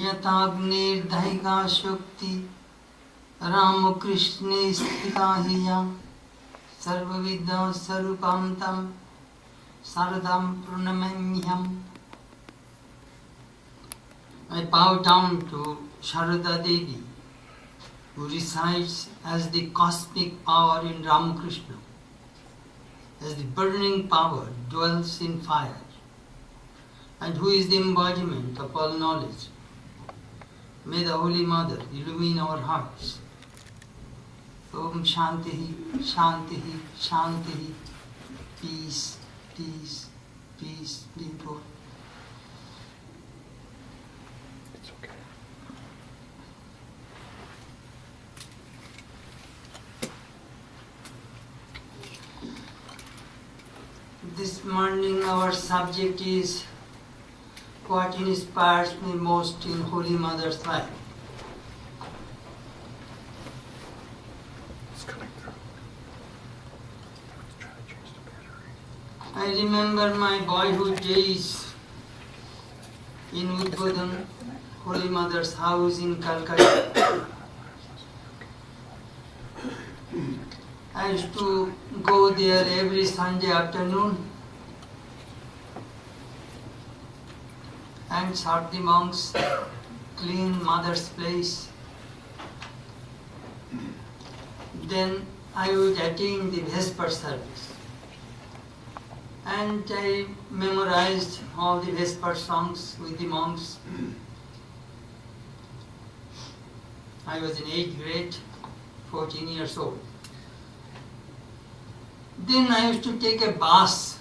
यथाग्निर दहिका शक्ति राम कृष्णे स्थिता हिया सर्वविद्या स्वरूपं तं Saradam Pranamamyam. I bow down to Sharada Devi, who resides as the cosmic power in Ramakrishna, as the burning power dwells in fire, and who is the embodiment of all knowledge. May the Holy Mother illumine our hearts. Om Shantihi, Shantihi, Shantihi, peace. Peace, peace, people. It's okay. This morning our subject is what inspires me most in Holy Mother's life. I remember my boyhood days in Udbodhan, Holy Mother's house in Calcutta. I used to go there every Sunday afternoon and serve the monks, clean Mother's place. Then I would attend the Vesper service. And I memorized all the Vesper songs with the monks. I was in 8th grade, 14 years old. Then I used to take a bus.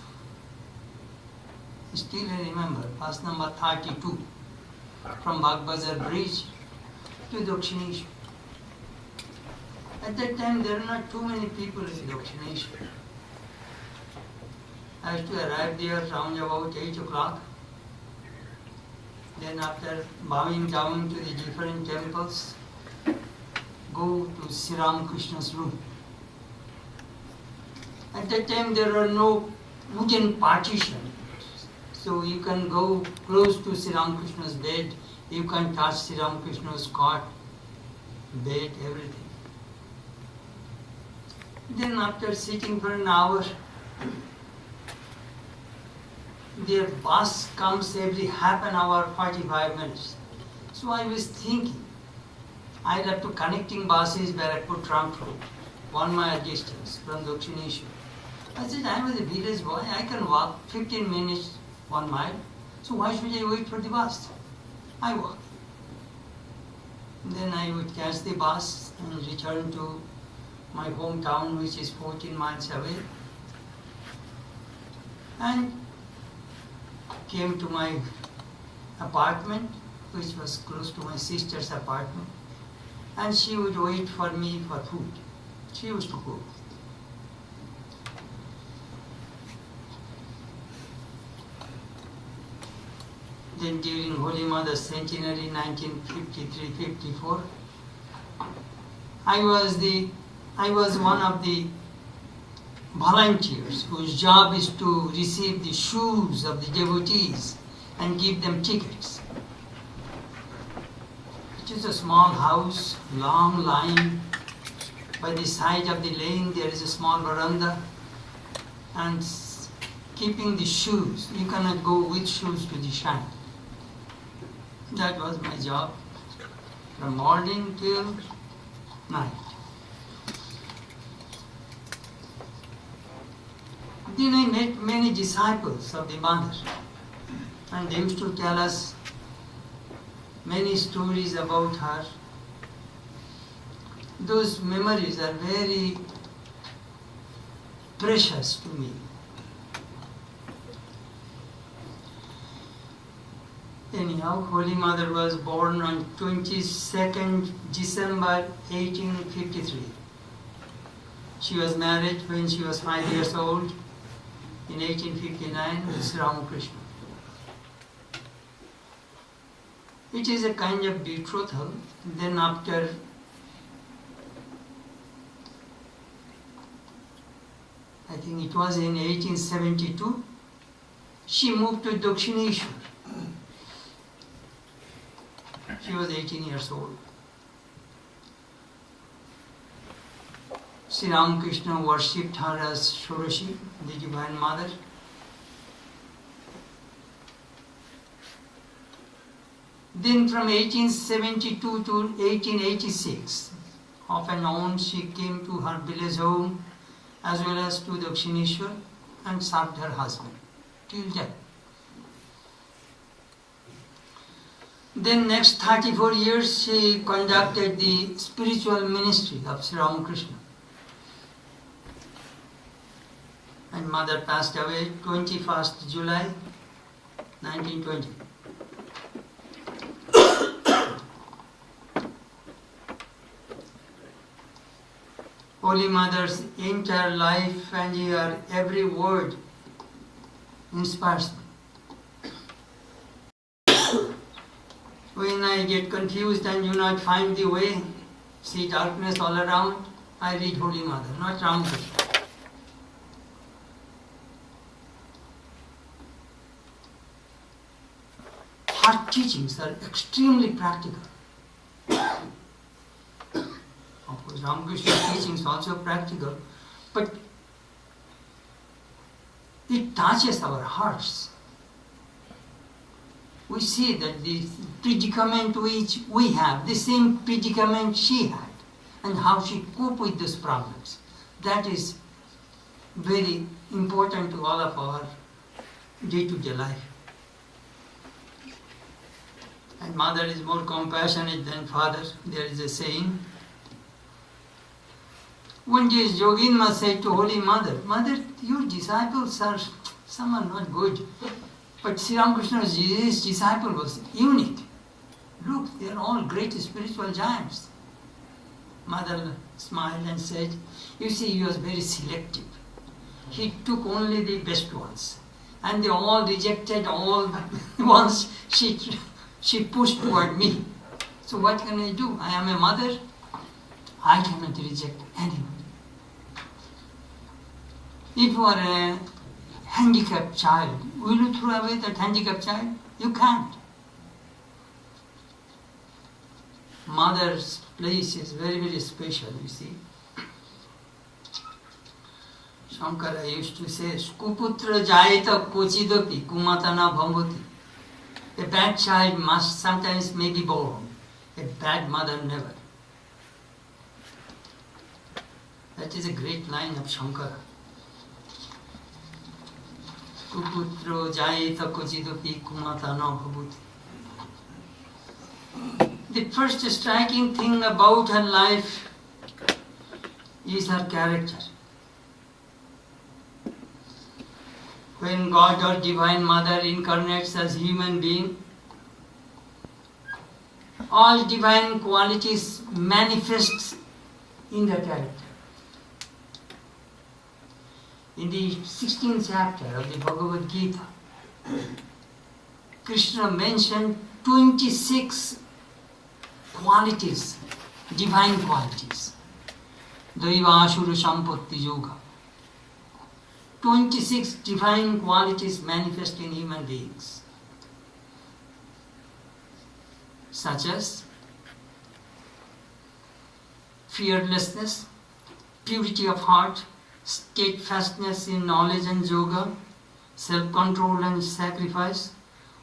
Still I remember, bus number 32, from Bagbazar Bridge to Dakshineshwar. At that time there were not too many people in Dakshineshwar. I used to arrive there around about 8 o'clock. Then after bowing down to the different temples, go to Sri Ramakrishna's room. At that time there were no wooden partition. So you can go close to Sri Ramakrishna's bed, you can touch Sri Ramakrishna's cot, bed, everything. Then after sitting for an hour, their bus comes every half an hour, 45 minutes. So I was thinking, I'd have to connecting buses Barakpur Trunk Road, 1 mile distance from Dakshineshwar. I said, I was a village boy, I can walk 15 minutes, 1 mile. So why should I wait for the bus? I walked. Then I would catch the bus and return to my hometown, which is 14 miles away. And came to my apartment, which was close to my sister's apartment, and she would wait for me for food. She used to cook. Then during Holy Mother's centenary, 1953-54, I was one of the volunteers whose job is to receive the shoes of the devotees and give them tickets. It is a small house, long line. By the side of the lane there is a small veranda, and keeping the shoes, you cannot go with shoes to the shrine. That was my job, from morning till night. Then I met many disciples of the Mother, and they used to tell us many stories about her. Those memories are very precious to me. Anyhow, Holy Mother was born on 22nd December 1853. She was married when she was 5 years old in 1859 with Sri Ramakrishna. It is a kind of betrothal. Then after I think it was in 1872, she moved to Dakshineshwar. She was 18 years old. Sri Ramakrishna worshipped her as Shoroshi, the Divine Mother. Then from 1872 to 1886, off and on she came to her village home as well as to Dakshineshwar and served her husband till death. Then next 34 years she conducted the spiritual ministry of Sri Ramakrishna. And mother passed away 21st July 1920. Holy Mother's entire life and her every word inspires me. When I get confused and do not find the way, see darkness all around, I read Holy Mother, not Ramakrishna. Her teachings are extremely practical. Of course, Ramakrishna's teachings are also practical, but it touches our hearts. We see that the predicament which we have, the same predicament she had, and how she coped with those problems. That is very important to all of our day-to-day life. And mother is more compassionate than father. There is a saying. One day Yoginma said to Holy Mother, Mother, your disciples are some are not good. But Sri Ramakrishna's disciple was unique. Look, they are all great spiritual giants. Mother smiled and said, you see, he was very selective. He took only the best ones. And they all rejected all the ones she pushed toward me. So what can I do? I am a mother. I cannot reject anyone. If you are a handicapped child, will you throw away that handicapped child? You can't. Mother's place is very, very special, you see. Shankara used to say, Kuputra jayata kochidapi kumatana bhavati. A bad child must sometimes may be born. A bad mother never. That is a great line of Shankara. Kuputro jayeta kochidapi kumatana bhavati. The first striking thing about her life is her character. When God or Divine Mother incarnates as human being, all divine qualities manifest in the character. In the 16th chapter of the Bhagavad Gita, Krishna mentioned 26 qualities, divine qualities. Daivashura Sampatti Yoga. 26 divine qualities manifest in human beings, such as fearlessness, purity of heart, steadfastness in knowledge and yoga, self-control and sacrifice,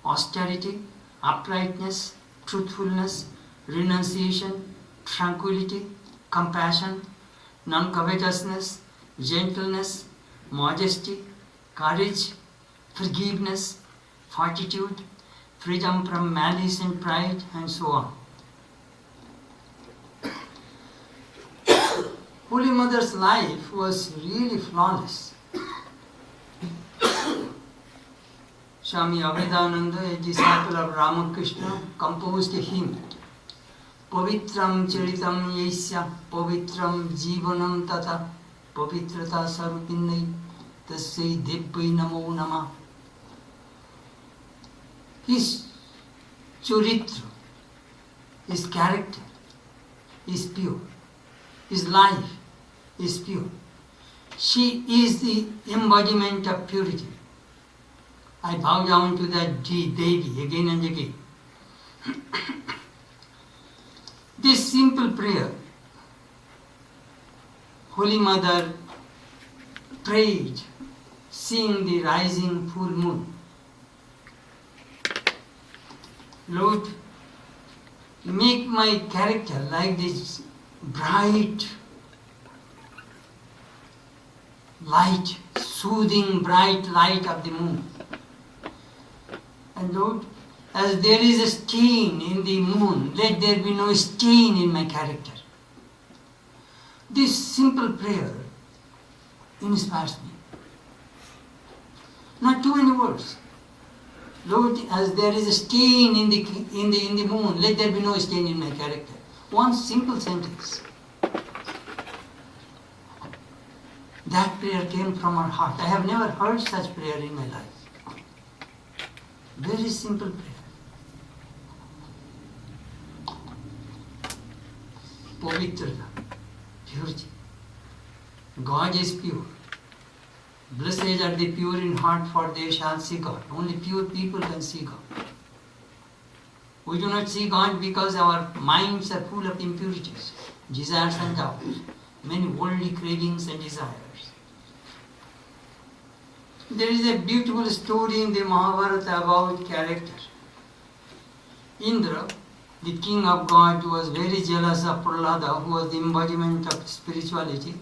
austerity, uprightness, truthfulness, renunciation, tranquility, compassion, non-covetousness, gentleness, modesty, courage, forgiveness, fortitude, freedom from malice and pride, and so on. Holy Mother's life was really flawless. Swami Vedanta, a disciple of Ramakrishna, composed a hymn. Pavitram charitam yesya pavitram jivanam tata pavitrata sarupinnai tasya dibbhai namo nama. His charitra, his character is pure. His life is pure. She is the embodiment of purity. I bow down to that Devi again and again. This simple prayer, Holy Mother prayed, seeing the rising full moon. Lord, make my character like this bright light, soothing bright light of the moon. And Lord, as there is a stain in the moon, let there be no stain in my character. This simple prayer inspires me. Not too many words. Lord, as there is a stain in the moon, let there be no stain in my character. One simple sentence. That prayer came from our heart. I have never heard such prayer in my life. Very simple prayer. Pavitrata, purity. God is pure. Blessed are the pure in heart, for they shall see God. Only pure people can see God. We do not see God because our minds are full of impurities, desires and doubts, many worldly cravings and desires. There is a beautiful story in the Mahabharata about character. Indra, the king of God, was very jealous of Prahlada, who was the embodiment of spirituality.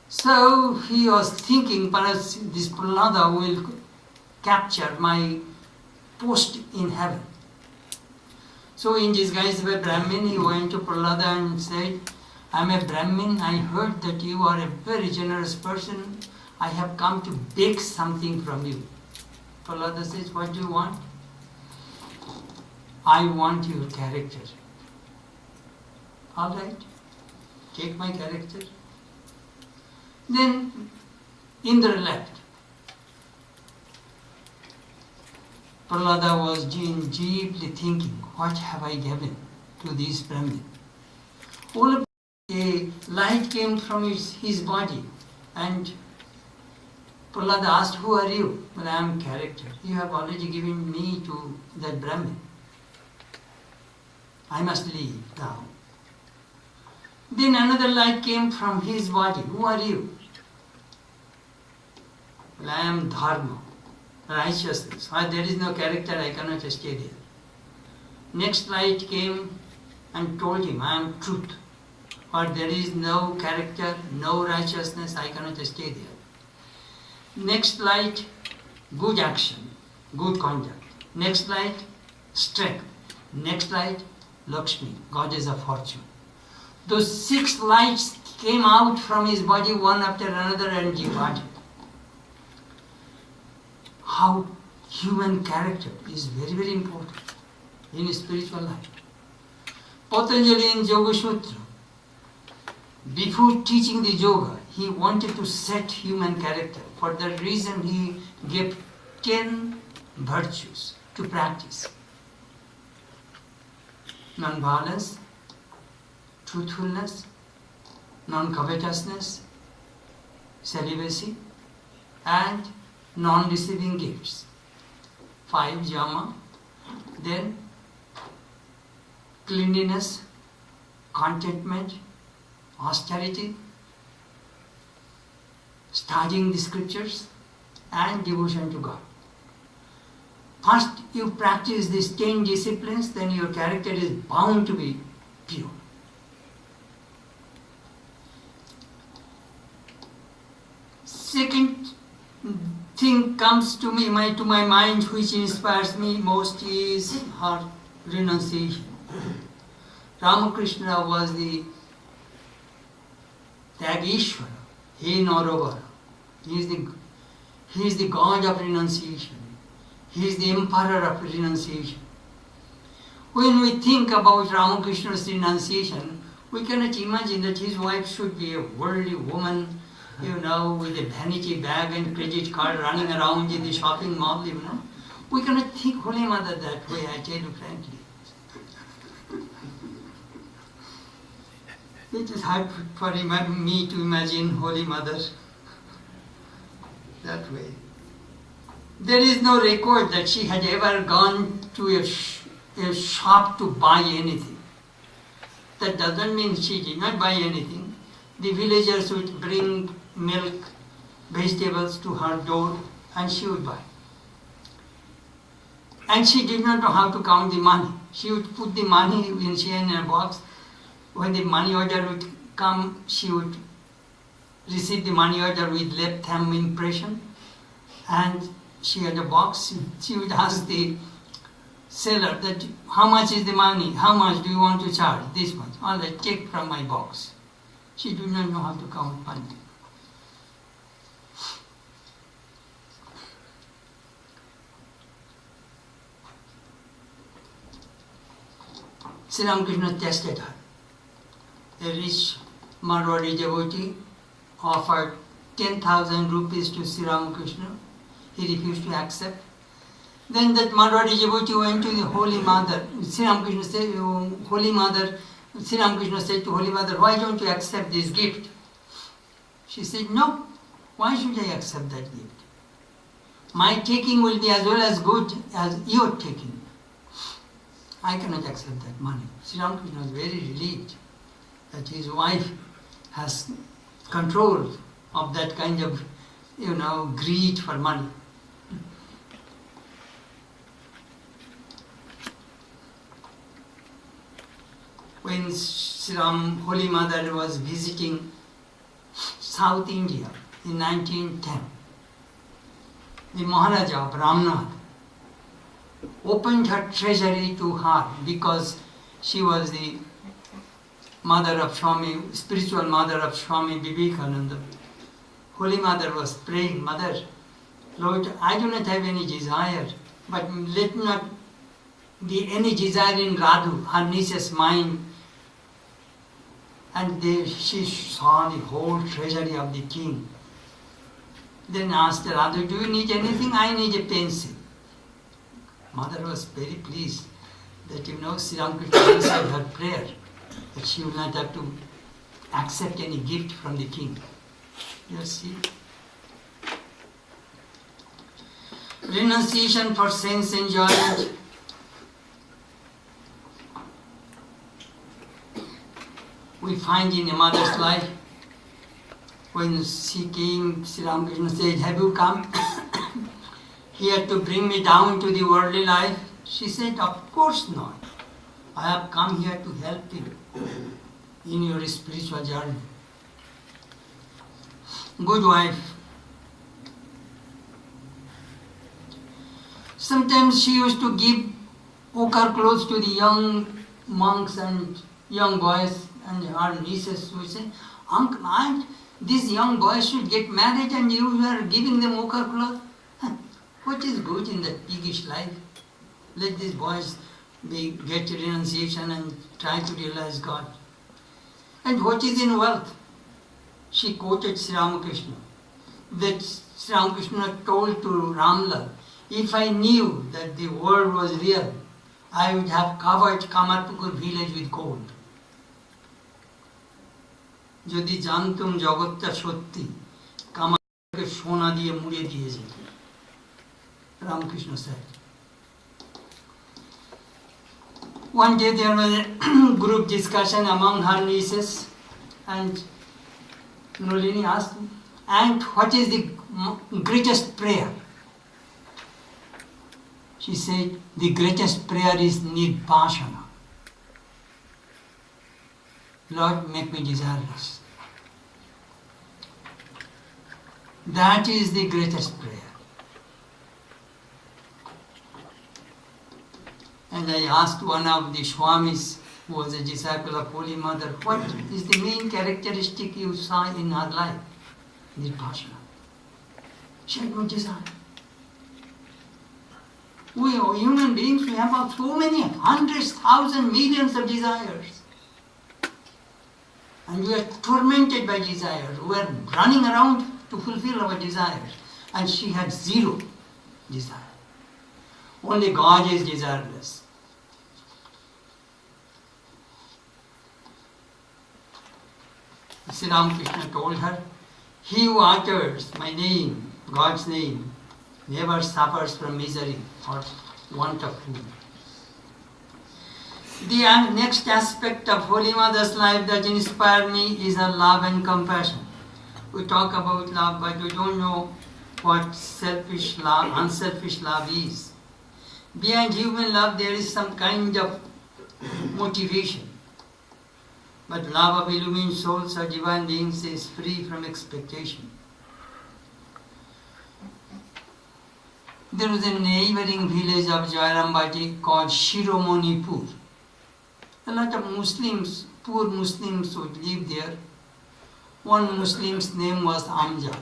So he was thinking, perhaps this Prahlada will capture my post in heaven. So in disguise of a Brahmin, he went to Prahlada and said, I am a Brahmin, I heard that you are a very generous person. I have come to beg something from you. Prahlada says, what do you want? I want your character. All right, take my character. Then Indra left. Prahlada was deeply thinking, what have I given to this Brahmin? All of a light came from his body, and Prahlada asked, who are you? Well, I am character. You have already given me to that Brahmin. I must leave now. Then another light came from his body. Who are you? Well, I am dharma, righteousness. Where there is no character, I cannot stay there. Next light came and told him, I am truth. Where there is no character, no righteousness, I cannot stay there. Next light, good action, good conduct. Next light, strength. Next light, Lakshmi, goddess of fortune. Those 6 lights came out from his body one after another and departed. How human character is very, very important in spiritual life. Patanjali in Yoga Sutra, before teaching the yoga, he wanted to set human character. For that reason, he gave 10 virtues to practice. Non-violence, truthfulness, non-covetousness, celibacy, and non-receiving gifts. 5 jhama, then cleanliness, contentment, austerity, studying the scriptures, and devotion to God. First you practice these 10 disciplines, then your character is bound to be pure. Second thing comes to my mind, which inspires me most, is her renunciation. Ramakrishna was the Tyageshwara, he Naravara. He is the God of renunciation. He is the emperor of renunciation. When we think about Ramakrishna's renunciation, we cannot imagine that his wife should be a worldly woman, with a vanity bag and credit card running around in the shopping mall, We cannot think Holy Mother that way, I tell you frankly. It is hard for me to imagine Holy Mother that way. There is no record that she had ever gone to a shop to buy anything. That doesn't mean she did not buy anything. The villagers would bring milk, vegetables to her door, and she would buy. And she did not know how to count the money. She would put the money in a box. When the money order would come, she would receive the money order with left thumb impression. And she had a box. She would ask the seller that, how much is the money? How much do you want to charge? This much. All right, take from my box. She did not know how to count money. Sri Ramakrishna tested her. A rich Marwari devotee offered 10,000 rupees to Sri Ramakrishna. He refused to accept. Then that Marwari devotee went to the Holy Mother. Sri Ramakrishna said, Holy Mother, Sri Ramakrishna said to Holy Mother, why don't you accept this gift? She said, no, why should I accept that gift? My taking will be as well as good as your taking. I cannot accept that money. Sri Ramakrishna was very relieved that his wife has control of that kind of, greed for money. When Sri Ram, Holy Mother was visiting South India in 1910, the Maharaja of Ramnath opened her treasury to her because she was the mother of Swami, spiritual mother of Swami Vivekananda. Holy Mother was praying, Mother, Lord, I do not have any desire, but let not be any desire in Radhu, her niece's mind. And there she saw the whole treasury of the king. Then asked Radhu, do you need anything? I need a pencil. Mother was very pleased that Sri Ramakrishna answered her prayer, that she will not have to accept any gift from the king. You see? Renunciation for sense enjoyment. We find in a mother's life, when she came, Sri Ramakrishna said, have you come here to bring me down to the worldly life? She said, of course not. I have come here to help you in your spiritual journey. Good wife. Sometimes she used to give ochre clothes to the young monks and young boys, and her nieces would say, Uncle, aunt, these young boys should get married and you are giving them ochre clothes. What is good in that piggish life? Let these boys get renunciation and try to realize God. And what is in wealth? She quoted Sri Ramakrishna, that Sri Ramakrishna told to Ramlal, if I knew that the world was real, I would have covered Kamarpukur village with gold. যদি জানতুম জগৎটা সত্যি কামারকে সোনা দিয়ে মুড়ে দিয়ে যেত. Ramakrishna said. One day there was a group discussion among her nieces, and Nolini asked me, and what is the greatest prayer? She said, the greatest prayer is Nirvashana. Lord, make me desireless. That is the greatest prayer. And I asked one of the Swamis, who was a disciple of Holy Mother, what is the main characteristic you saw in her life? Nirvashana. She had no desire. We are human beings, we have so many hundreds, thousands, millions of desires. And we are tormented by desires. We are running around to fulfill our desires. And she had zero desire. Only God is desireless. Sri Ramakrishna told her, he who utters my name, God's name, never suffers from misery or want of food. The next aspect of Holy Mother's life that inspired me is her love and compassion. We talk about love, but we don't know what selfish love, unselfish love is. Behind human love, there is some kind of motivation. But love of illumined souls or divine beings is free from expectation. There was a neighboring village of Jairambati called Shiromonipur. A lot of Muslims, poor Muslims would live there. One Muslim's name was Amjad.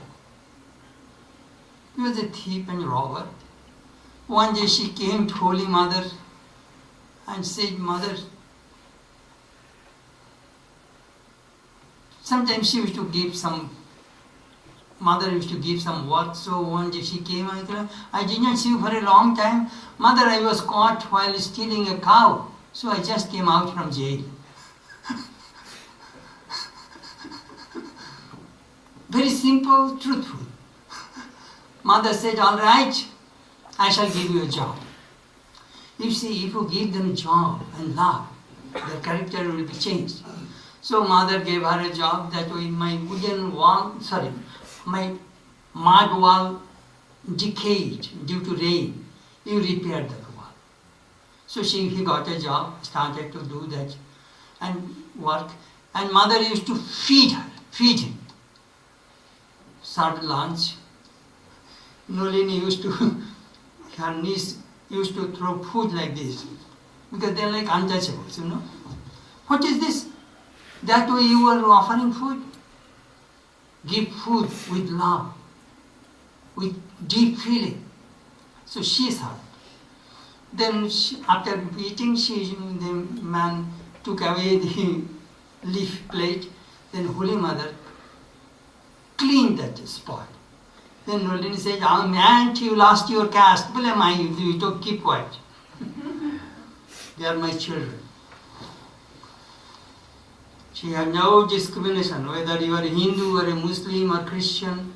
He was a thief and robber. One day she came to Holy Mother and said, Mother, sometimes she used to give some, Mother used to give some work, so one day she came and said, I did not see you for a long time. Mother, I was caught while stealing a cow, so I just came out from jail. Very simple, truthful. Mother said, all right, I shall give you a job. You see, if you give them job and love, their character will be changed. So mother gave her a job that way my wooden wall, my mud wall decayed due to rain. You repaired that wall. So he got a job, started to do that and work. And mother used to feed him. Served lunch. Nolini used to, her niece used to throw food like this because they're like untouchables, you know. What is this? That way you are offering food? Give food with love, with deep feeling. So she served. Then after eating, the man took away the leaf plate. Then Holy Mother cleaned that spot. Then Nolini said, oh man, you lost your caste. You don't keep quiet. They are my children. She had no discrimination, whether you are a Hindu or a Muslim or Christian.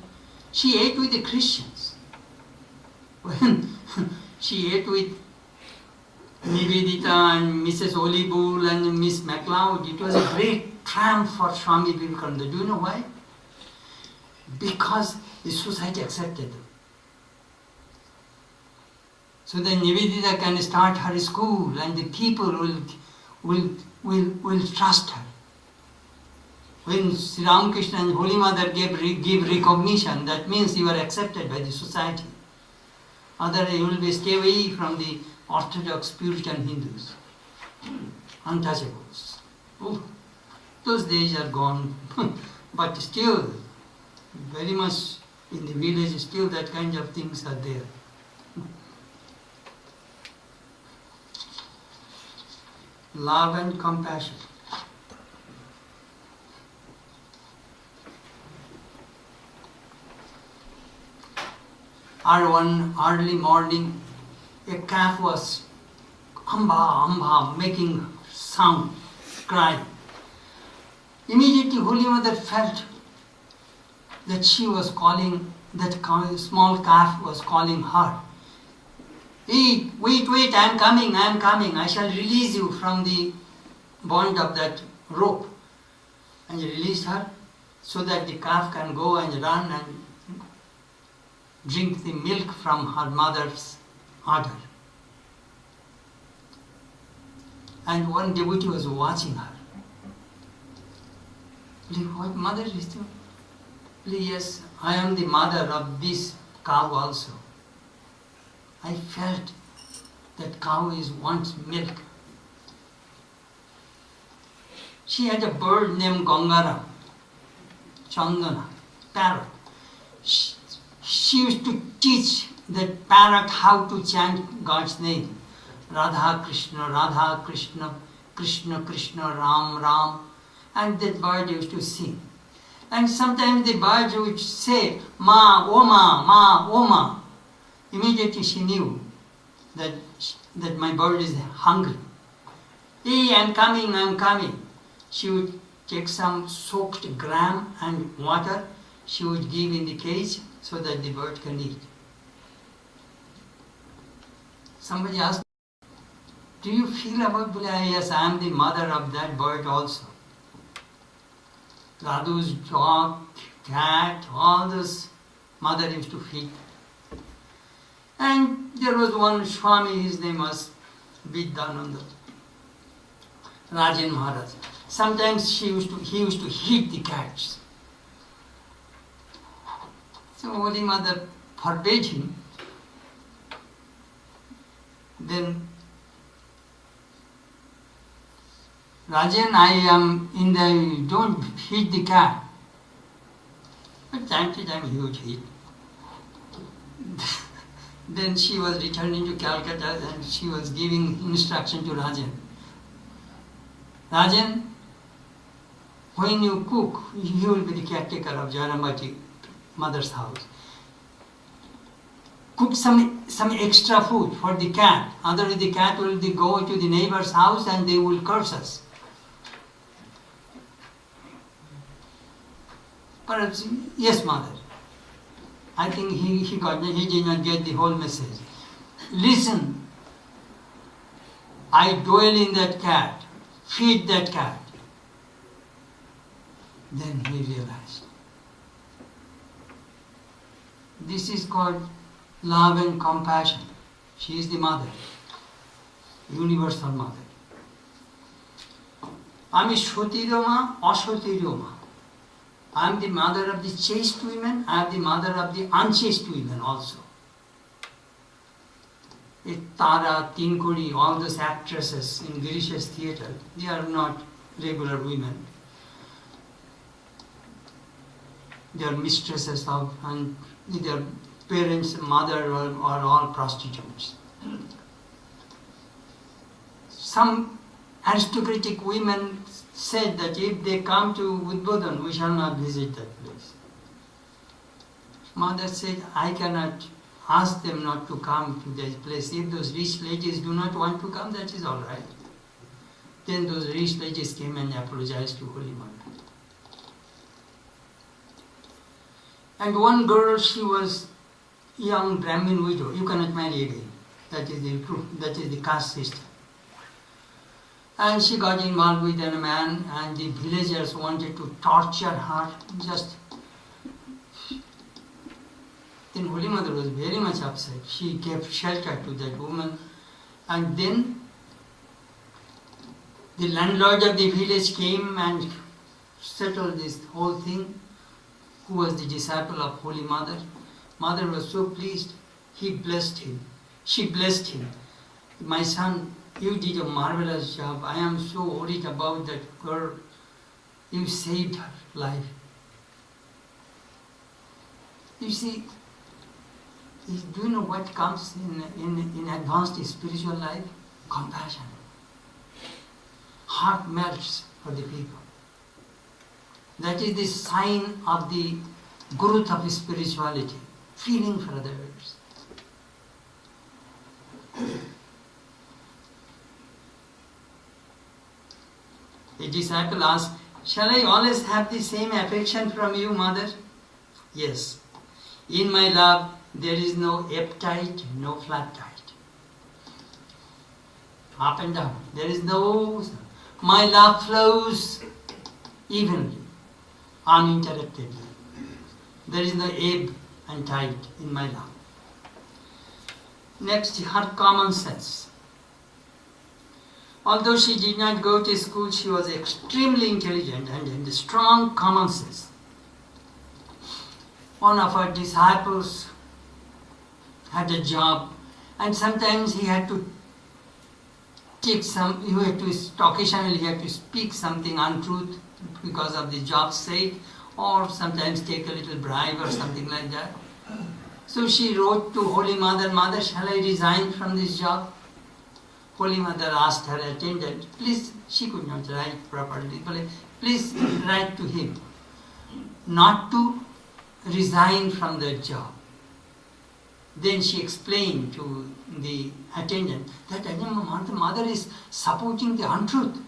She ate with the Christians. When she ate with Nivedita and Mrs. Olibull and Miss MacLeod, it was a great triumph for Swami Vivekananda. Do you know why? Because the society accepted them. So then Nivedita can start her school and the people will trust her. When Sri Ramakrishna and Holy Mother give recognition, that means you are accepted by the society. Otherwise you will stay away from the Orthodox Puritan Hindus, untouchables. Oh, those days are gone, but still, very much in the village, still that kind of things are there. Love and compassion. One early morning, a calf was amba, amba, making sound, crying. Immediately Holy Mother felt that she was calling, that small calf was calling her. Hey, wait, I am coming, I shall release you from the bond of that rope. And he released her so that the calf can go and run and drink the milk from her mother's udder. And one devotee was watching her. What mother is doing? Yes, I am the mother of this cow also. I felt that cow wants milk. She had a bird named Gangara, Chandana, parrot. She used to teach that parrot how to chant God's name. Radha Krishna, Krishna Krishna, Ram Ram. And that bird used to sing. And sometimes the bird would say, Ma, O Ma. Immediately she knew that my bird is hungry. Hey, I'm coming. She would take some soaked gram and water. She would give in the cage so that the bird can eat. Somebody asked, do you feel about Bulaya? Yes, I am the mother of that bird also. Radu's dog, cat, all those mother used to feed. And there was one Swami, his name was Chetanananda, Rajan Maharaj. Sometimes he used to hit the cats. So Holy Mother forbade him. Then Rajan, I am in the, don't hit the cat. But time to time he would hit. Then she was returning to Calcutta and she was giving instruction to Rajan. Rajan, when you cook, you will be the caretaker of Jayanambati mother's house. Cook some extra food for the cat. Otherwise the cat will go to the neighbor's house and they will curse us. Perhaps, yes, mother. I think he did not get the whole message. Listen, I dwell in that cat, feed that cat. Then he realized. This is called love and compassion. She is the mother, universal mother. Ami Shotirio ma, Ashotirio ma. I am the mother of the chaste women, I am the mother of the unchaste women also. Tara, Tinkuri, all those actresses in Girish's theatre, they are not regular women. They are mistresses of, and their parents, mother are all prostitutes. Some aristocratic women said that if they come to Udbodhan, we shall not visit that place. Mother said, I cannot ask them not to come to that place. If those rich ladies do not want to come, that is all right. Then those rich ladies came and apologized to Holy Mother. And one girl, she was young Brahmin widow. You cannot marry again. That is the proof. That is the caste system. And she got involved with a man, and the villagers wanted to torture her. Then Holy Mother was very much upset. She gave shelter to that woman. And then the landlord of the village came and settled this whole thing, who was the disciple of Holy Mother. Mother was so pleased. He blessed him. She blessed him. My son, you did a marvelous job. I am so worried about that girl. You saved her life. You see, do you know what comes in advanced spiritual life? Compassion. Heart melts for the people. That is the sign of the growth of spirituality. Feeling for others. A disciple asked, shall I always have the same affection from you, Mother? Yes. In my love, there is no uptight, no flat tight. Up and down. There is no... My love flows evenly, uninterruptedly. There is no ebb and tide in my love. Next, her common sense. Although she did not go to school, she was extremely intelligent and had strong common sense. One of her disciples had a job, and sometimes he had to occasionally he had to speak something untruth because of the job's sake, or sometimes take a little bribe or something like that. So she wrote to Holy Mother, Mother, shall I resign from this job? Holy Mother asked her attendant, please, she could not write properly, but please write to him not to resign from that job. Then she explained to the attendant that the mother is supporting the untruth.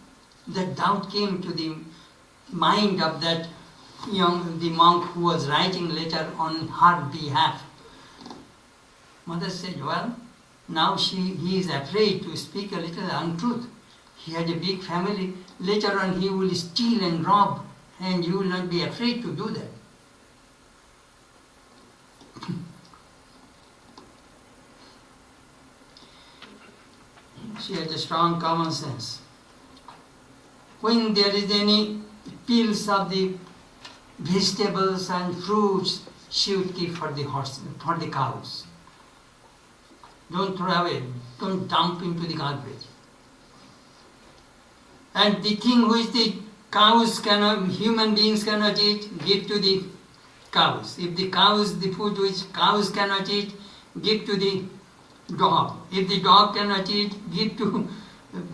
That doubt came to the mind of that the monk who was writing letter on her behalf. Mother said, well, Now he is afraid to speak a little untruth. He had a big family. Later on he will steal and rob, and you will not be afraid to do that. She had a strong common sense. When there is any peels of the vegetables and fruits, she would keep for the cows. Don't throw away, don't dump into the garbage. And the thing which the human beings cannot eat, give to the cows. If the food which cows cannot eat, give to the dog. If the dog cannot eat,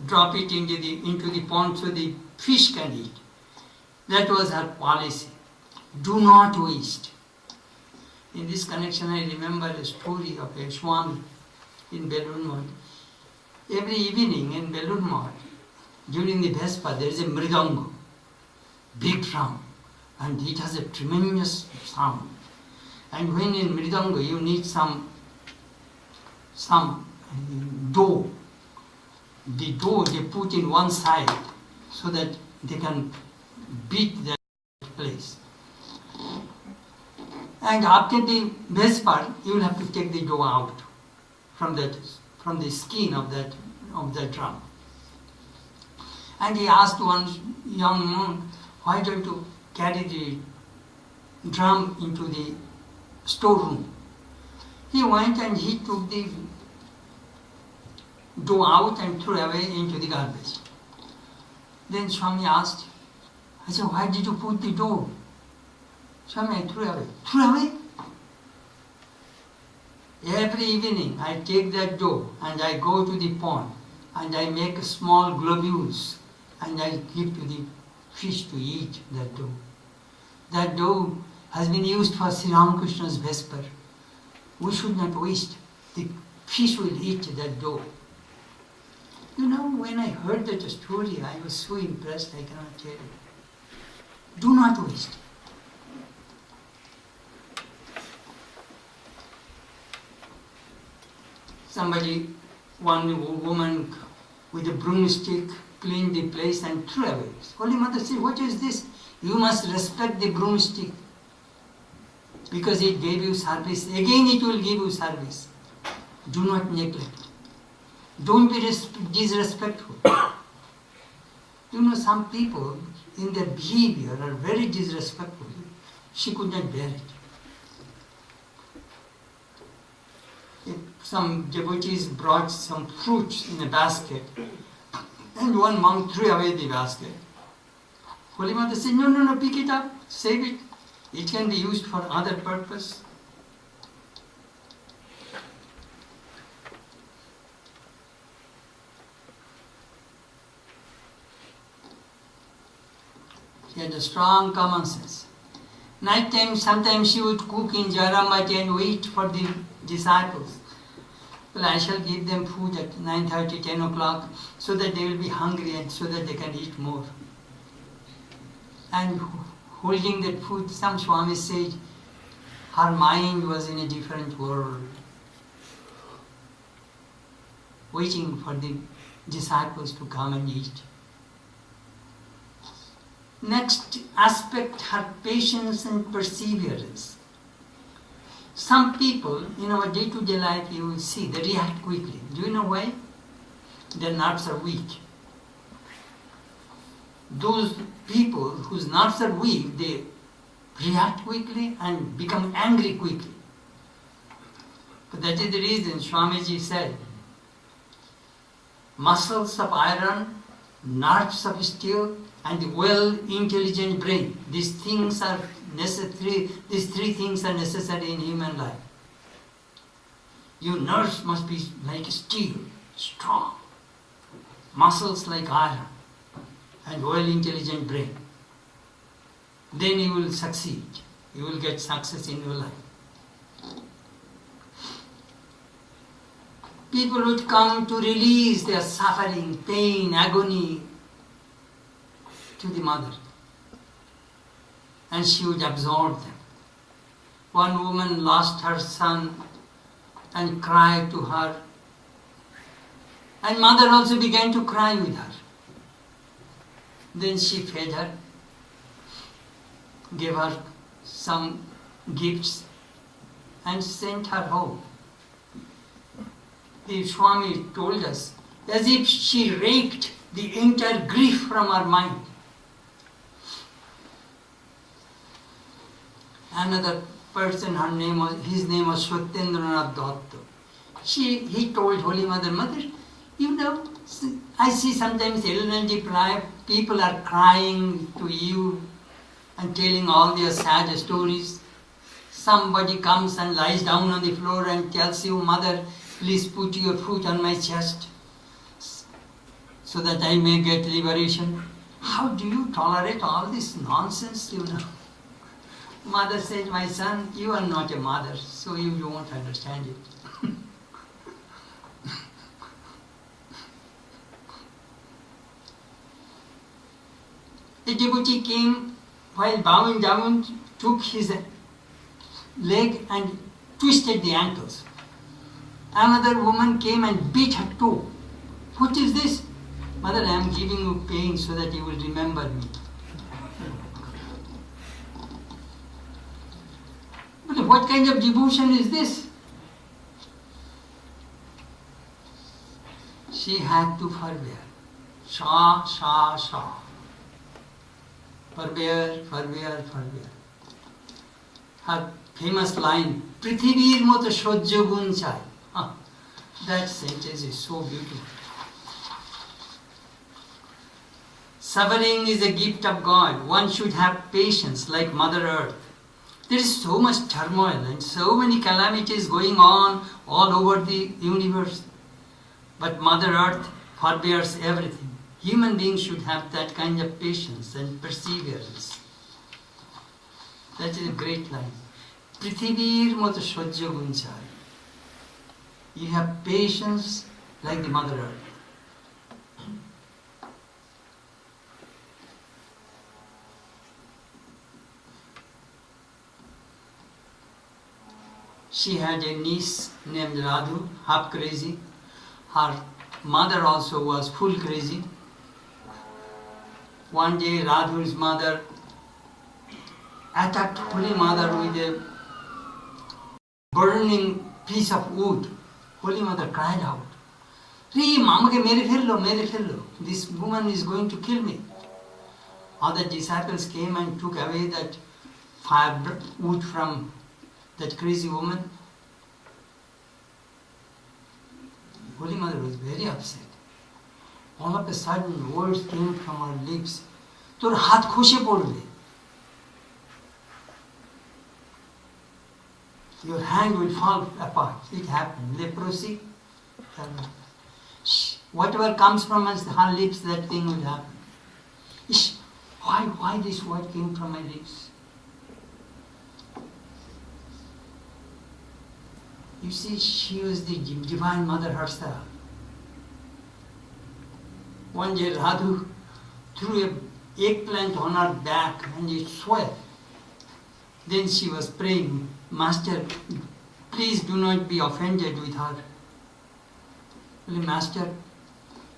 drop it into the pond so the fish can eat. That was her policy. Do not waste. In this connection, I remember a story of a Swami in Belur Math. Every evening in Belur Math, during the Vespa, there is a mridanga, big drum, and it has a tremendous sound. And when in mridanga you need some dough, the dough they put in one side so that they can beat that place. And after the Vespa, you will have to take the dough out from the skin of that drum. And he asked one young monk, why don't you carry the drum into the storeroom? He went and he took the dough out and threw away into the garbage. Then Swami asked, I said, why did you put the dough? Swami, I threw away. Threw away? Every evening I take that dough and I go to the pond and I make small globules and I give to the fish to eat that dough. That dough has been used for Sri Ramakrishna's Vesper. We should not waste. The fish will eat that dough. You know, when I heard that story, I was so impressed, I cannot tell you. Do not waste. One woman with a broomstick cleaned the place and threw away. Holy Mother said, what is this? You must respect the broomstick because it gave you service. Again it will give you service. Do not neglect. Don't be disrespectful. You know, some people in their behavior are very disrespectful. She could not bear it. Some devotees brought some fruits in a basket and one monk threw away the basket. Holy Mother said, no, pick it up, save it. It can be used for other purpose. She had a strong common sense. Night time, sometimes she would cook in Jaramati and wait for the disciples. Well, I shall give them food at 9:30, 10 o'clock, so that they will be hungry and so that they can eat more. And holding that food, some Swami said, her mind was in a different world, waiting for the disciples to come and eat. Next aspect, her patience and perseverance. Some people in our day-to-day life, you will see, they react quickly. Do you know why? Their nerves are weak. Those people whose nerves are weak, they react quickly and become angry quickly. But that is the reason Swamiji said, muscles of iron, nerves of steel, and the well-intelligent brain. These things are necessary. These three things are necessary in human life. Your nerves must be like steel, strong. Muscles like iron, and well-intelligent brain. Then you will succeed. You will get success in your life. People would come to release their suffering, pain, agony to the mother, and she would absorb them. One woman lost her son and cried to her And mother also began to cry with her. Then she fed her, gave her some gifts and sent her home. The Swami told us, as if she raked the entire grief from her mind. Another person, his name was Chetanananda. He told Holy Mother, Mother, you know, I see sometimes elderly people are crying to you and telling all their sad stories. Somebody comes and lies down on the floor and tells you, Mother, please put your foot on my chest so that I may get liberation. How do you tolerate all this nonsense, you know? Mother said, my son, you are not a mother, so you won't understand it. A devotee came while bowing down, took his leg and twisted the ankles. Another woman came and beat her toe. What is this? Mother, I am giving you pain so that you will remember me. But what kind of devotion is this? She had to forbear. Sha, sha, sha. Forbear, forbear, forbear. Her famous line, Prithivir moto shojjo gun chai. That sentence is so beautiful. Suffering is a gift of God. One should have patience like Mother Earth. There is so much turmoil and so many calamities going on all over the universe. But Mother Earth forbears everything. Human beings should have that kind of patience and perseverance. That is a great line. Prithivir moto shojjo gun chai. You have patience like the Mother Earth. She had a niece named Radhu, half crazy. Her mother also was full crazy. One day Radhu's mother attacked Holy Mother with a burning piece of wood. Holy Mother cried out, "Re, Mama ke mere phir lo. This woman is going to kill me." Other disciples came and took away that wood from that crazy woman. Holy Mother was very upset. All of a sudden, words came from her lips. Tor hath khoshe podbe. Your hand will fall apart. It happened. Leprosy. Whatever comes from her lips, that thing will happen. Why this word came from my lips? You see, she was the Divine Mother herself. One day Radhu threw an eggplant on her back and it swelled. Then she was praying, "Master, please do not be offended with her." Well, Master,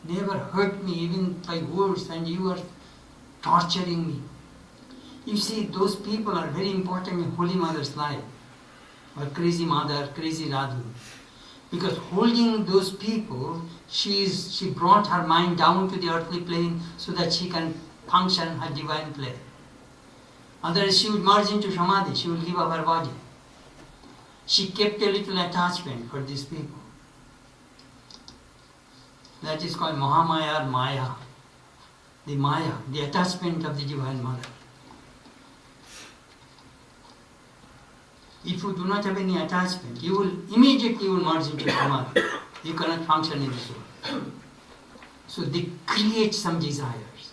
never hurt me even by words and you are torturing me. You see, those people are very important in Holy Mother's life. Or crazy mother, crazy Radhu. Because holding those people, she brought her mind down to the earthly plane so that she can function her divine plane. Otherwise she would merge into Samadhi, she would give up her body. She kept a little attachment for these people. That is called Mahamaya or Maya. The Maya, the attachment of the Divine Mother. If you do not have any attachment, you will immediately merge into Samadhi. You cannot function in this world. So they create some desires.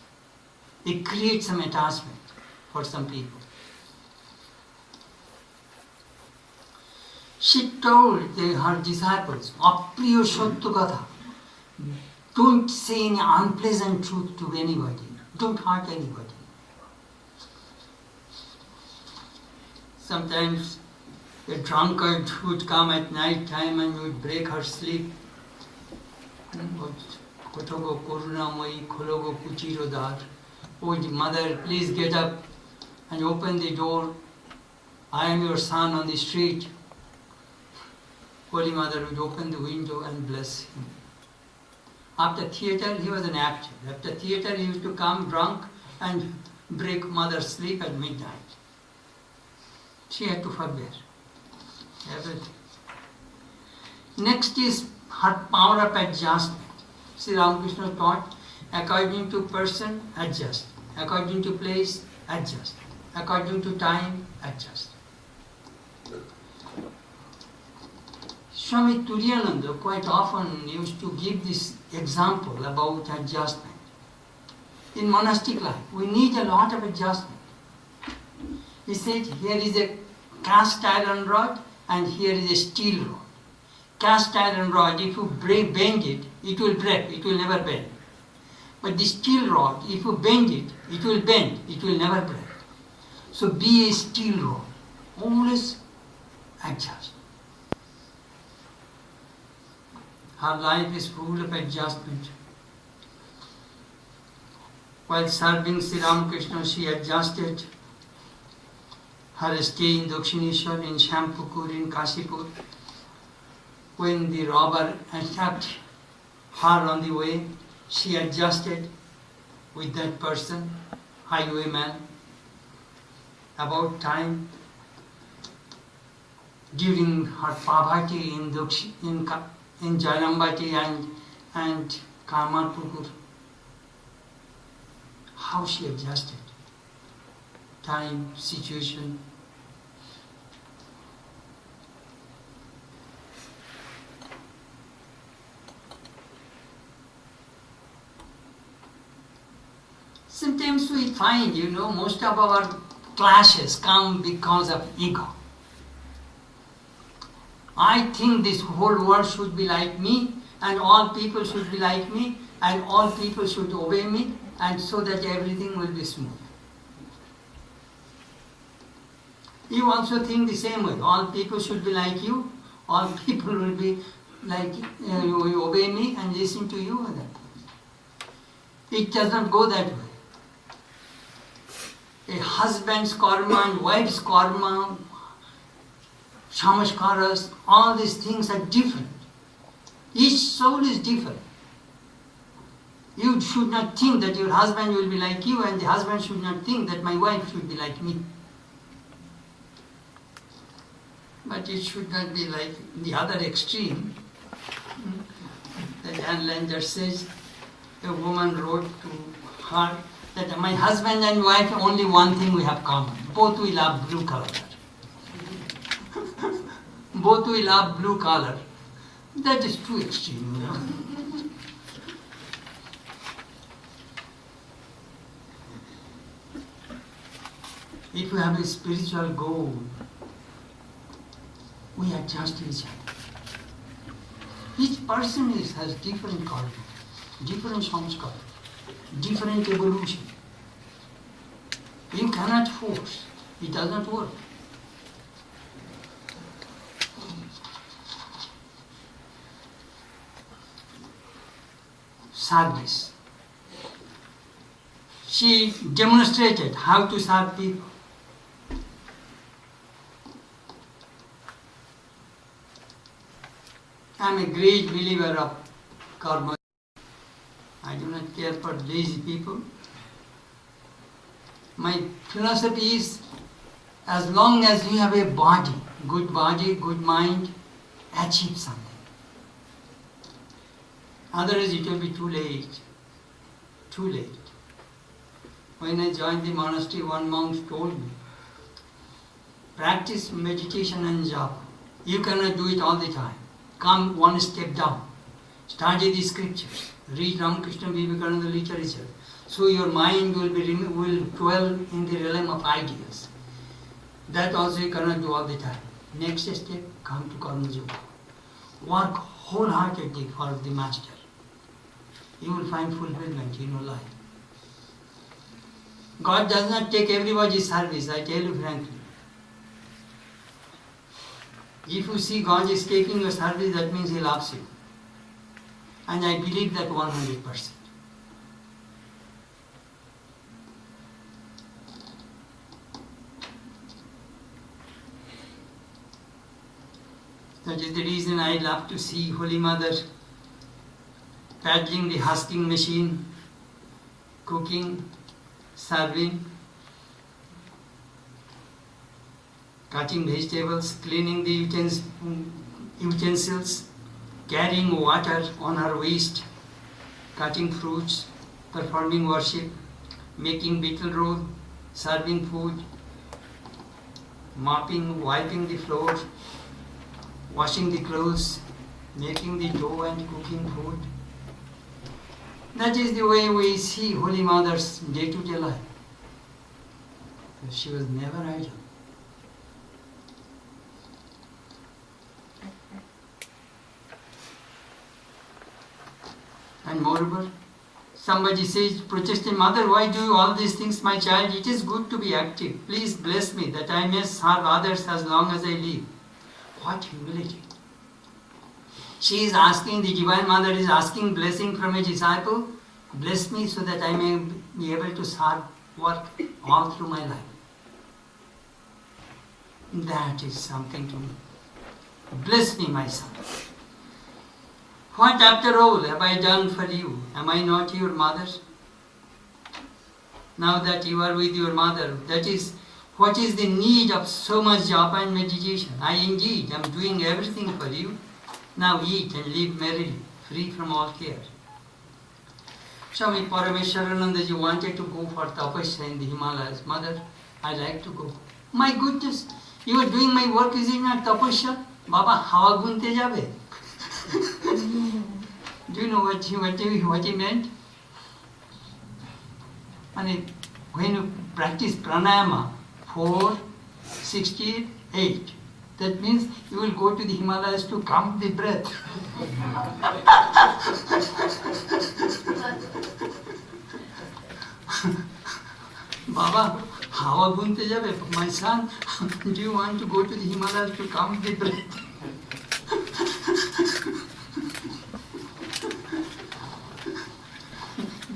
They create some attachment for some people. She told her disciples, "Apriyo Satya Katha." Don't say any unpleasant truth to anybody. Don't hurt anybody. Sometimes a drunkard would come at night time and would break her sleep. Kotogo Korunamai, Kologo Kuchirodar. Oh, mother, please get up and open the door. I am your son on the street. Holy Mother would open the window and bless him. After theatre, he was an actor. After theatre, he used to come drunk and break mother's sleep at midnight. She had to forbear everything. Next is her power of adjustment. Sri Ramakrishna taught, according to person, adjust. According to place, adjust. According to time, adjust. Swami Turiyananda quite often used to give this example about adjustment. In monastic life, we need a lot of adjustment. He said, here is a cast iron rod and here is a steel rod. Cast iron rod, if you bend it, it will break, it will never bend. But the steel rod, if you bend it, it will bend, it will never break. So be a steel rod. Always adjust. Her life is full of adjustment. While serving Sri Ramakrishna, she adjusted her stay in Dakshineshwar, in Shampukur, in Kashipur. When the robber attacked her on the way, she adjusted with that person, highwayman, about time. During her poverty in Jailambati and Kamarpukur, how she adjusted time, situation. Sometimes we find, most of our clashes come because of ego. I think this whole world should be like me, and all people should be like me, and all people should obey me, and so that everything will be smooth. You also think the same way. All people should be like you, all people will be like you obey me and listen to you. It does not go that way. A husband's karma and wife's karma, samskaras, all these things are different. Each soul is different. You should not think that your husband will be like you, and the husband should not think that my wife should be like me. But it should not be like the other extreme. That Anne Lander says, a woman wrote to her that my husband and wife, only one thing we have common. Both we love blue color. Both we love blue color. That is too extreme. If you have a spiritual goal, we adjust each other. Each person has different karma, different samskara, different evolution. You cannot force. It does not work. Service. She demonstrated how to serve people. I am a great believer of karma. I do not care for lazy people. My philosophy is, as long as you have a body, good mind, achieve something. Otherwise it will be too late. Too late. When I joined the monastery, one monk told me, practice meditation and japa. You cannot do it all the time. Come one step down. Study the scriptures. Read Ramakrishna Vivekananda literature. So your mind will dwell in the realm of ideas. That also you cannot do all the time. Next step, come to Karma Yoga. Work wholeheartedly for the Master. You will find fulfillment in your life. God does not take everybody's service, I tell you frankly. If you see God is taking your service, that means He loves you. And I believe that 100%. That is the reason I love to see Holy Mother paddling the husking machine, cooking, serving, cutting vegetables, cleaning the utensils, carrying water on her waist, cutting fruits, performing worship, making betel road, serving food, mopping, wiping the floor, washing the clothes, making the dough and cooking food. That is the way we see Holy Mother's day-to-day life. She was never idle. And moreover, somebody says, Protestant Mother, why do you all these things, my child? It is good to be active. Please bless me that I may serve others as long as I live. What humility. She is asking, the Divine Mother is asking blessing from a disciple. Bless me so that I may be able to serve, work all through my life. That is something to me. Bless me, my son. What after all have I done for you? Am I not your mother? Now that you are with your mother, that is what is the need of so much japa and meditation? I indeed am doing everything for you. Now eat and live merrily, free from all care. Swami Parameswarananda ji wanted to go for tapasya in the Himalayas. Mother, I like to go. My goodness, you are doing my work, is it not tapasya? Baba, hawa gunte jabe. Do you know what he meant? And when you practice pranayama, 468, that means you will go to the Himalayas to count the breath. Baba, hawa gunte jabe, my son, do you want to go to the Himalayas to count the breath?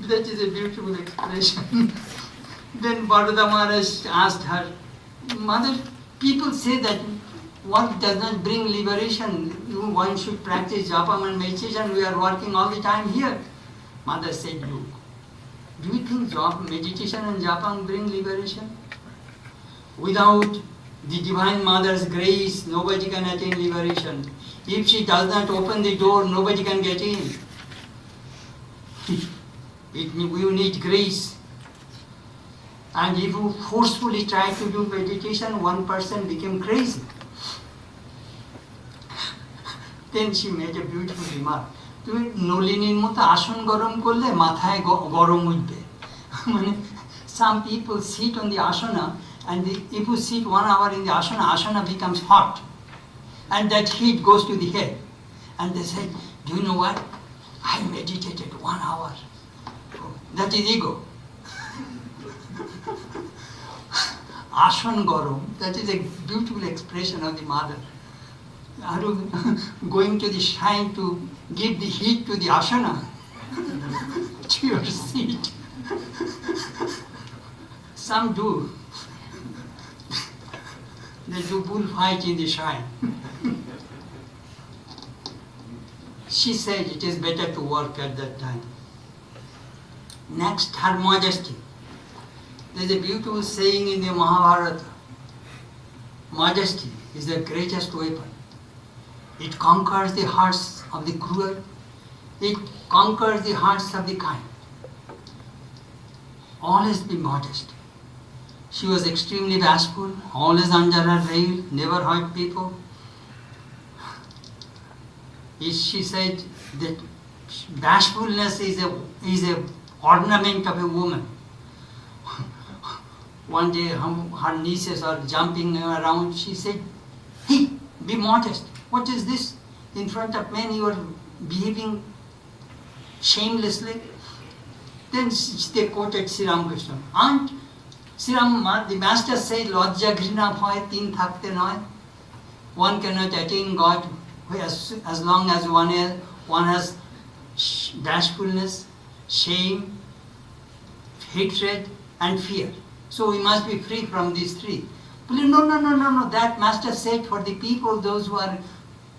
That is a beautiful expression. Then Baroda Maharaj asked her, Mother, people say that work does not bring liberation. One should practice japa and meditation. We are working all the time here. Mother said, look, do you think meditation and japa bring liberation? Without the Divine Mother's grace, nobody can attain liberation. If she does not open the door, nobody can get in. We need grace. And if you forcefully try to do meditation, one person became crazy. Then she made a beautiful remark. তুমি নলিনীর মতো আসন গরম করলে মাথায় গরম উঠবে মানে some people sit on the asana and if you sit 1 hour in the asana becomes hot and that heat goes to the head and they said, do you know what, I meditated 1 hour. That is ego. Ashan Gorom, that is a beautiful expression of the mother. Are you going to the shrine to give the heat to the asana? To your seat. Some do. They do bullfight in the shrine. She said it is better to work at that time. Next, Her Majesty. There is a beautiful saying in the Mahabharata. Majesty is the greatest weapon. It conquers the hearts of the cruel. It conquers the hearts of the kind. Always be modest. She was extremely bashful, always under her veil, never hurt people. She said that bashfulness is a ornament of a woman. One day her nieces are jumping around. She said, hey, be modest. What is this? In front of men you are behaving shamelessly. Then they quoted Sri Ramakrishna. Aunt, the master said, Lajja Grina Bhoy Tin Thakte Noy. One cannot attain God as long as one has bashfulness, shame, hatred and fear. So we must be free from these three. But no, that Master said for the people, those who are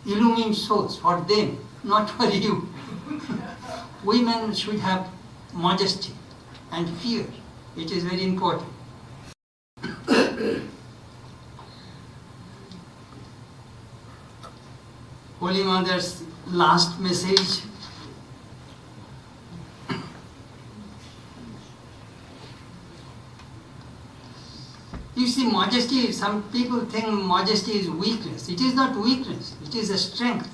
illumined souls, for them, not for you. Women should have modesty and fear. It is very important. Holy Mother's last message. You see, modesty, some people think modesty is weakness. It is not weakness, it is a strength.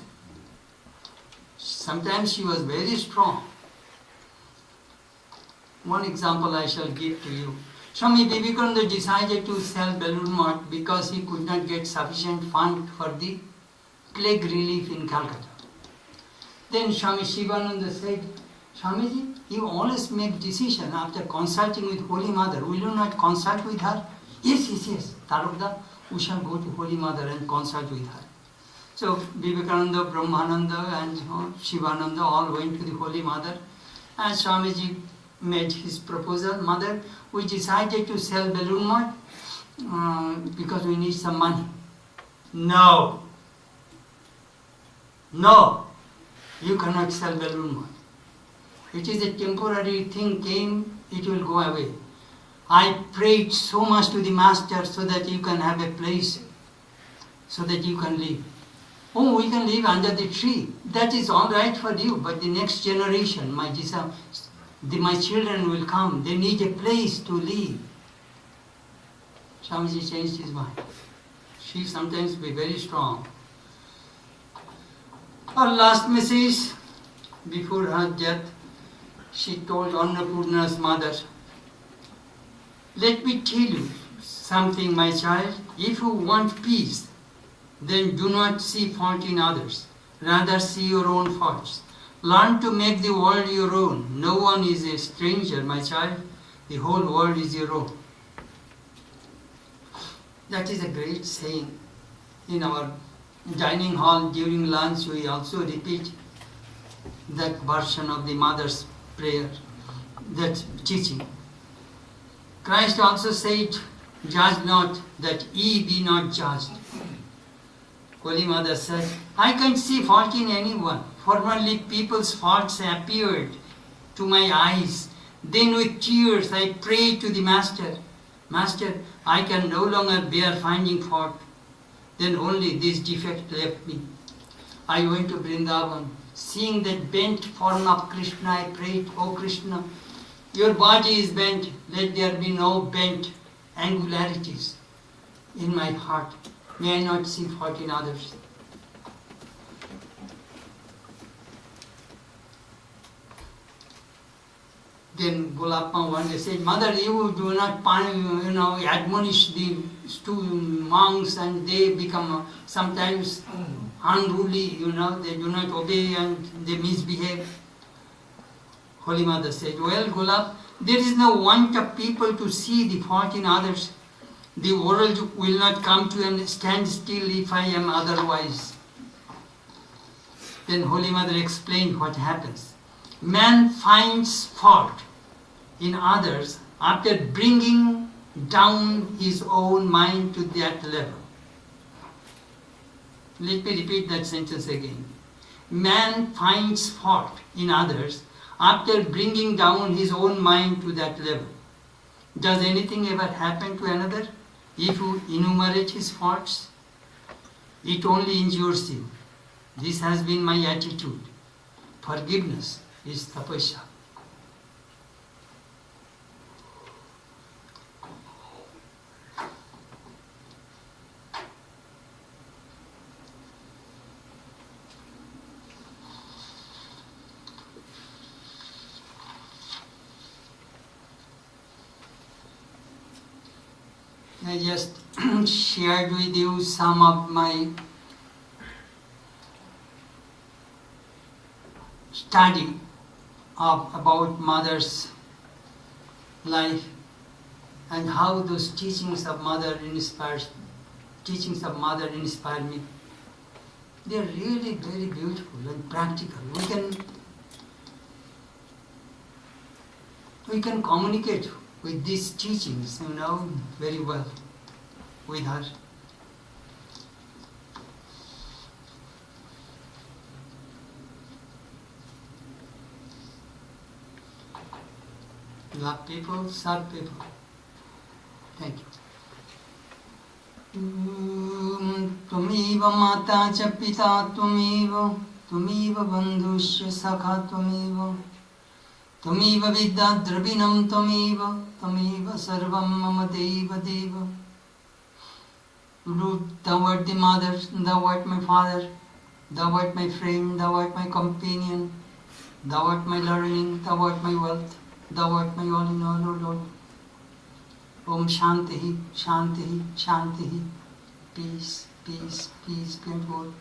Sometimes she was very strong. One example I shall give to you. Swami Vivekananda decided to sell balloon mart because he could not get sufficient fund for the plague relief in Calcutta. Then Swami Shivananda said, Swamiji, you always make decision after consulting with Holy Mother. Will you not consult with her? Yes. Tarokda, we shall go to Holy Mother and consult with her. So Vivekananda, Brahmananda and Shivananda all went to the Holy Mother, and Swamiji made his proposal. Mother, we decided to sell balloon mart because we need some money. No, you cannot sell balloon mart. It is a temporary thing, came, it will go away. I prayed so much to the Master so that you can have a place, so that you can live. Oh, we can live under the tree. That is all right for you, but the next generation, my children will come. They need a place to live. Swamiji changed his mind. She sometimes be very strong. Her last message before her death, she told Annapurna's mother, let me tell you something, my child. If you want peace, then do not see fault in others. Rather see your own faults. Learn to make the world your own. No one is a stranger, my child. The whole world is your own. That is a great saying. In our dining hall during lunch, we also repeat that version of the Mother's prayer, that teaching. Christ also said, judge not, that ye be not judged. Holy Mother said, I can't see fault in anyone. Formerly people's faults appeared to my eyes. Then with tears I prayed to the Master, Master, I can no longer bear finding fault. Then only this defect left me. I went to Vrindavan. Seeing that bent form of Krishna, I prayed, O Krishna, your body is bent, let there be no bent angularities in my heart. May I not see fault in others. Then Gulappa one day said, Mother, you do not admonish the two monks, and they become sometimes unruly, they do not obey and they misbehave. Holy Mother said, well, Gulab, there is no want of people to see the fault in others. The world will not come to a standstill if I am otherwise. Then Holy Mother explained what happens. Man finds fault in others after bringing down his own mind to that level. Let me repeat that sentence again. Man finds fault in others after bringing down his own mind to that level. Does anything ever happen to another if you enumerate his faults? It only injures you. This has been my attitude. Forgiveness is tapasya. I just shared with you some of my study about Mother's life and how those teachings of Mother inspire me. They are really very beautiful and practical. We can we can communicate with these teachings, very well with her. Love people, serve people. Thank you. Tvameva mata cha pita tvameva, tvameva bandhusya sakha tvameva, tvameva vidya dravinam tvameva, tvameva sarvam mama deva deva. Lord, thou art the mother, thou art my father, thou art my friend, thou art my companion, thou art my learning, thou art my wealth, thou art my all in all, O Lord. Om Shanti, Shanti, Shanti. Peace, peace, peace be at God.